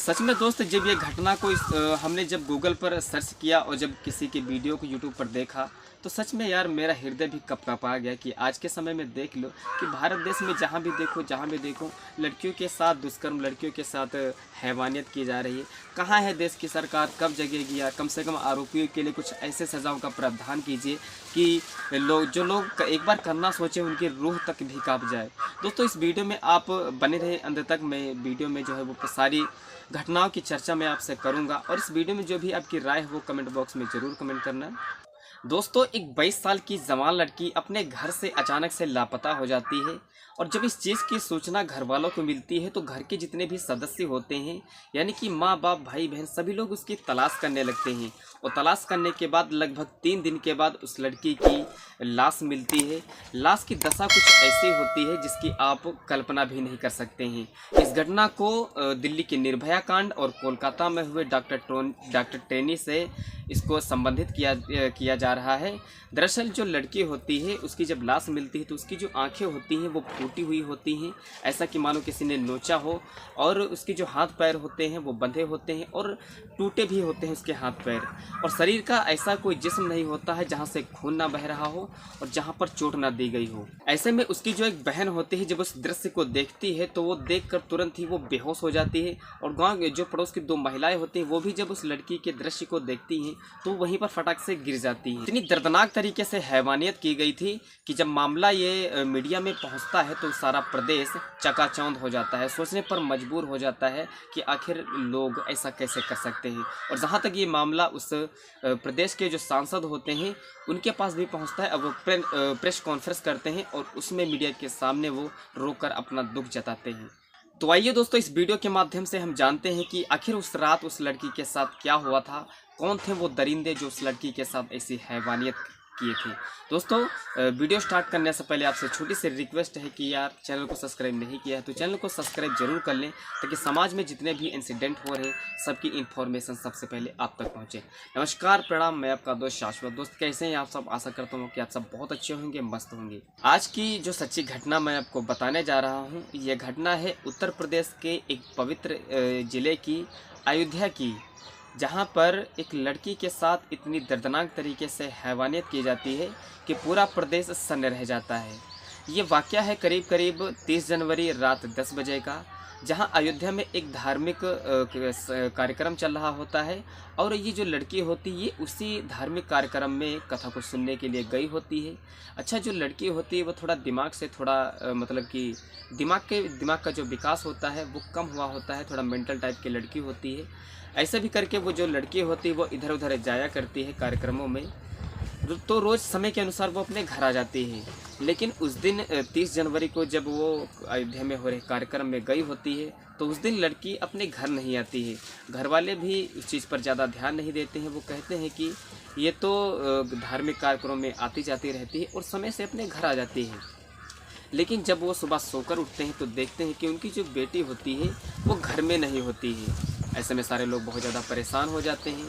सच में दोस्त, जब ये घटना को हमने जब गूगल पर सर्च किया और जब किसी के वीडियो को यूट्यूब पर देखा, तो सच में यार मेरा हृदय भी कँपा गया कि आज के समय में देख लो कि भारत देश में जहाँ भी देखो लड़कियों के साथ दुष्कर्म, लड़कियों के साथ हैवानियत की जा रही है। कहाँ है देश की सरकार, कब जगेगी यार? कम से कम आरोपियों के लिए कुछ ऐसे सज़ाओं का प्रावधान कीजिए कि जो लोग एक बार करना सोचे उनकी रूह तक भी काँप जाए। दोस्तों, इस वीडियो में आप बने रहे अंत तक। मैं वीडियो में जो है वो सारी घटनाओं की चर्चा मैं आपसे करूंगा और इस वीडियो में जो भी आपकी राय है वो कमेंट बॉक्स में ज़रूर कमेंट करना। दोस्तों, एक 22 साल की जवान लड़की अपने घर से अचानक से लापता हो जाती है और जब इस चीज़ की सूचना घर वालों को मिलती है तो घर के जितने भी सदस्य होते हैं, यानी कि माँ बाप भाई बहन, सभी लोग उसकी तलाश करने लगते हैं। और तलाश करने के बाद लगभग 3 दिन के बाद उस लड़की की लाश मिलती है। लाश की दशा कुछ ऐसी होती है जिसकी आप कल्पना भी नहीं कर सकते हैं। इस घटना को दिल्ली के निर्भया कांड और कोलकाता में हुए डॉक्टर टेनी से इसको संबंधित किया जा रहा है। दरअसल जो लड़की होती है उसकी जब लाश मिलती है तो उसकी जो आंखें होती हैं वो फूटी हुई होती हैं, ऐसा कि मानो किसी ने नोचा हो। और उसके जो हाथ पैर होते हैं वो बंधे होते हैं और टूटे भी होते हैं उसके हाथ पैर। और शरीर का ऐसा कोई जिस्म नहीं होता है जहाँ से खून ना बह रहा हो और जहाँ पर चोट ना दी गई हो। ऐसे में उसकी जो एक बहन होती है, जब उस दृश्य को देखती है तो वो देखकर तुरंत ही वो बेहोश हो जाती है। और गाँव जो पड़ोस की 2 महिलाएं होती हैं वो भी जब उस लड़की के दृश्य को देखती हैं तो वहीं पर फटाक से गिर जाती है। इतनी दर्दनाक तरीके से हैवानियत की गई थी कि जब मामला ये मीडिया में पहुंचता है तो सारा प्रदेश चकाचौंध हो जाता है, सोचने पर मजबूर हो जाता है कि आखिर लोग ऐसा कैसे कर सकते हैं। और जहां तक ये मामला उस प्रदेश के जो सांसद होते हैं उनके पास भी पहुंचता है। अब वो प्रेस कॉन्फ्रेंस करते हैं और उसमें मीडिया के सामने वो रोकर अपना दुख जताते हैं। तो आइए दोस्तों, इस वीडियो के माध्यम से हम जानते हैं कि आखिर उस रात उस लड़की के साथ क्या हुआ था, कौन थे वो दरिंदे जो उस लड़की के साथ ऐसी हैवानियत किए थे। दोस्तों, वीडियो स्टार्ट करने से पहले आपसे छोटी सी रिक्वेस्ट है कि यार चैनल को सब्सक्राइब नहीं किया है तो चैनल को सब्सक्राइब जरूर कर लें, ताकि समाज में जितने भी इंसिडेंट हो रहे हैं सबकी इन्फॉर्मेशन सबसे पहले आप तक पहुंचे। नमस्कार, प्रणाम, मैं आपका दोस्त शाश्वत। दोस्त, कैसे हैं आप सब? आशा करता हूँ कि आप सब बहुत अच्छे होंगे, मस्त होंगे। आज की जो सच्ची घटना मैं आपको बताने जा रहा हूँ, यह घटना है उत्तर प्रदेश के एक पवित्र जिले की, अयोध्या की, जहां पर एक लड़की के साथ इतनी दर्दनाक तरीके से हैवानियत की जाती है कि पूरा प्रदेश सन्न रह जाता है। ये वाक़या है करीब 30 जनवरी रात 10 बजे का, जहां अयोध्या में एक धार्मिक कार्यक्रम चल रहा होता है। और ये जो लड़की होती है ये उसी धार्मिक कार्यक्रम में कथा को सुनने के लिए गई होती है। अच्छा, जो लड़की होती है वो थोड़ा दिमाग से थोड़ा मतलब कि दिमाग का जो विकास होता है वो कम हुआ होता है, थोड़ा मेंटल टाइप की लड़की होती है। ऐसे भी करके वो जो लड़की होती है वो इधर उधर जाया करती है कार्यक्रमों में, तो रोज़ समय के अनुसार वो अपने घर आ जाती है। लेकिन उस दिन 30 जनवरी को जब वो अयोध्या में हो रहे कार्यक्रम में गई होती है तो उस दिन लड़की अपने घर नहीं आती है। घर वाले भी उस चीज़ पर ज़्यादा ध्यान नहीं देते हैं। वो कहते हैं कि ये तो धार्मिक कार्यक्रमों में आती जाती रहती है और समय से अपने घर आ जाती है। लेकिन जब वो सुबह सोकर उठते हैं तो देखते हैं कि उनकी जो बेटी होती है वो घर में नहीं होती है। ऐसे में सारे लोग बहुत ज़्यादा परेशान हो जाते हैं,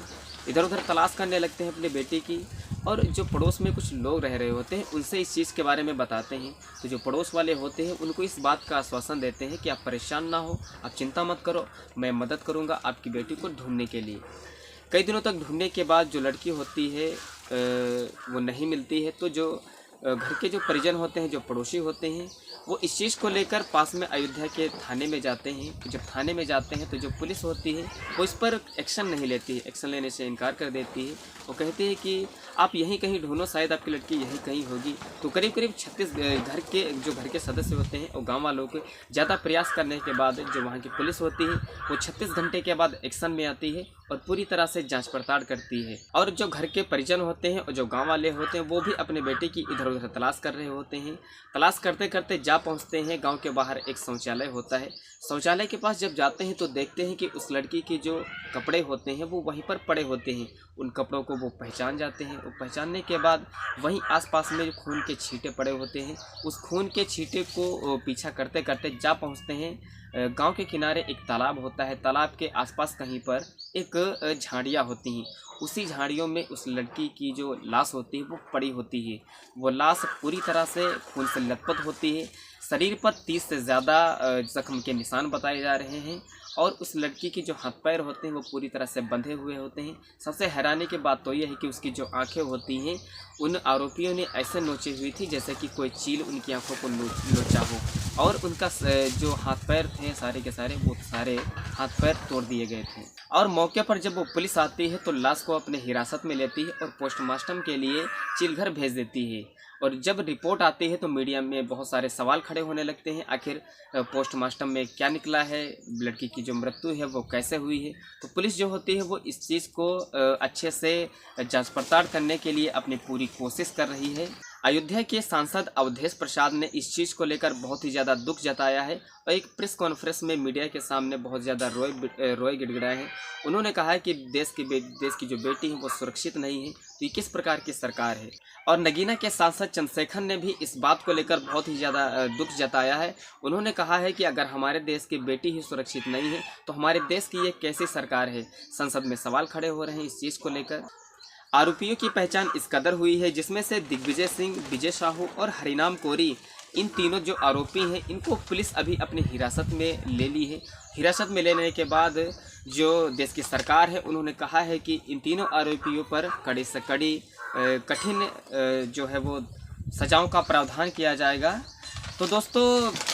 इधर उधर तलाश करने लगते हैं अपनी बेटी की। और जो पड़ोस में कुछ लोग रह रहे होते हैं उनसे इस चीज़ के बारे में बताते हैं। तो जो पड़ोस वाले होते हैं उनको इस बात का आश्वासन देते हैं कि आप परेशान ना हो, आप चिंता मत करो, मैं मदद करूँगा आपकी बेटी को ढूंढने के लिए। कई दिनों तक ढूंढने के बाद जो लड़की होती है वो नहीं मिलती है। तो जो घर के जो परिजन होते हैं, जो पड़ोसी होते हैं, वो इस चीज़ को लेकर पास में अयोध्या के थाने में जाते हैं। जब थाने में जाते हैं तो जो पुलिस होती है वो इस पर एक्शन नहीं लेती है, एक्शन लेने से इनकार कर देती है। वो कहती है कि आप यहीं कहीं ढूंढो, शायद आपकी लड़की यहीं कहीं होगी। तो करीब 36 घर के सदस्य होते हैं और गांव वालों के ज़्यादा प्रयास करने के बाद जो वहाँ की पुलिस होती है वो 36 घंटे के बाद एक्शन में आती है और पूरी तरह से जांच पड़ताल करती है। और जो घर के परिजन होते हैं और जो गांव वाले होते हैं वो भी अपने बेटे की इधर उधर तलाश कर रहे होते हैं। तलाश करते करते जा पहुंचते हैं गांव के बाहर एक शौचालय होता है। शौचालय के पास जब जाते हैं तो देखते हैं कि उस लड़की के जो कपड़े होते हैं वो वहीं पर पड़े होते हैं। उन कपड़ों को वो पहचान जाते हैं और पहचानने के बाद वहीं आसपास में जो खून के छींटे पड़े होते हैं उस खून के छींटे को पीछा करते करते जा पहुंचते हैं गांव के किनारे एक तालाब होता है। तालाब के आसपास कहीं पर एक झाड़ियाँ होती हैं। उसी झाड़ियों में उस लड़की की जो लाश होती है वो पड़ी होती है। वो लाश पूरी तरह से खून से लथपथ होती है। शरीर पर 30 से ज़्यादा जख्म के निशान बताए जा रहे हैं और उस लड़की की जो हाथ पैर होते हैं वो पूरी तरह से बंधे हुए होते हैं। सबसे हैरानी की बात तो यह है कि उसकी जो आंखें होती हैं उन आरोपियों ने ऐसे नोची हुई थी जैसे कि कोई चील उनकी आंखों को नोचा हो, और उनका जो हाथ पैर थे सारे के सारे वो सारे हाथ पैर तोड़ दिए गए थे। और मौके पर जब वो पुलिस आती है तो लाश को अपने हिरासत में लेती है और पोस्टमार्टम के लिए चिलघर भेज देती है। और जब रिपोर्ट आती है तो मीडिया में बहुत सारे सवाल खड़े होने लगते हैं, आखिर पोस्टमार्टम में क्या निकला है, लड़की की जो मृत्यु है वो कैसे हुई है। तो पुलिस जो होती है वो इस चीज़ को अच्छे से जांच पड़ताल करने के लिए अपनी पूरी कोशिश कर रही है। अयोध्या के सांसद अवधेश प्रसाद ने इस चीज़ को लेकर बहुत ही ज़्यादा दुख जताया है और एक प्रेस कॉन्फ्रेंस में मीडिया के सामने बहुत ज़्यादा रोए गिड़गिड़ाए हैं। उन्होंने कहा है कि देश की जो बेटी है वो सुरक्षित नहीं है, तो ये किस प्रकार की सरकार है। और नगीना के सांसद चंद्रशेखर ने भी इस बात को लेकर बहुत ही ज़्यादा दुख जताया है। उन्होंने कहा है कि अगर हमारे देश की बेटी ही सुरक्षित नहीं है तो हमारे देश की ये कैसी सरकार है। संसद में सवाल खड़े हो रहे हैं इस चीज़ को लेकर। आरोपियों की पहचान इस कदर हुई है जिसमें से दिग्विजय सिंह, विजय साहू और हरिनाम कोरी, इन तीनों जो आरोपी हैं इनको पुलिस अभी अपनी हिरासत में ले ली है। हिरासत में लेने के बाद जो देश की सरकार है उन्होंने कहा है कि इन तीनों आरोपियों पर कड़ी से कड़ी कठिन जो है वो सजाओं का प्रावधान किया जाएगा। तो दोस्तों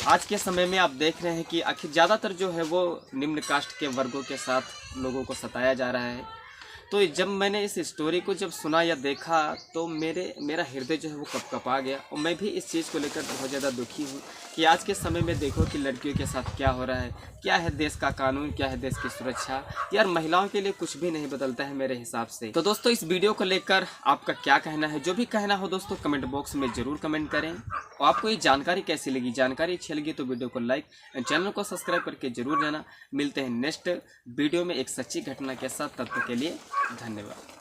आज के समय में आप देख रहे हैं कि आखिर ज़्यादातर जो है वो निम्न कास्ट के वर्गों के साथ लोगों को सताया जा रहा है। तो जब मैंने इस स्टोरी को जब सुना या देखा तो मेरा हृदय जो है वो कँपकँपा गया और मैं भी इस चीज़ को लेकर बहुत ज़्यादा दुखी हूँ कि आज के समय में देखो कि लड़कियों के साथ क्या हो रहा है, क्या है देश का कानून, क्या है देश की सुरक्षा। यार महिलाओं के लिए कुछ भी नहीं बदलता है मेरे हिसाब से। तो दोस्तों इस वीडियो को लेकर आपका क्या कहना है, जो भी कहना हो दोस्तों कमेंट बॉक्स में ज़रूर कमेंट करें। और आपको ये जानकारी कैसी लगी, जानकारी अच्छी लगी तो वीडियो को लाइक एंड चैनल को सब्सक्राइब करके जरूर जाना। मिलते हैं नेक्स्ट वीडियो में एक सच्ची घटना के साथ, तब तक के लिए धन्यवाद।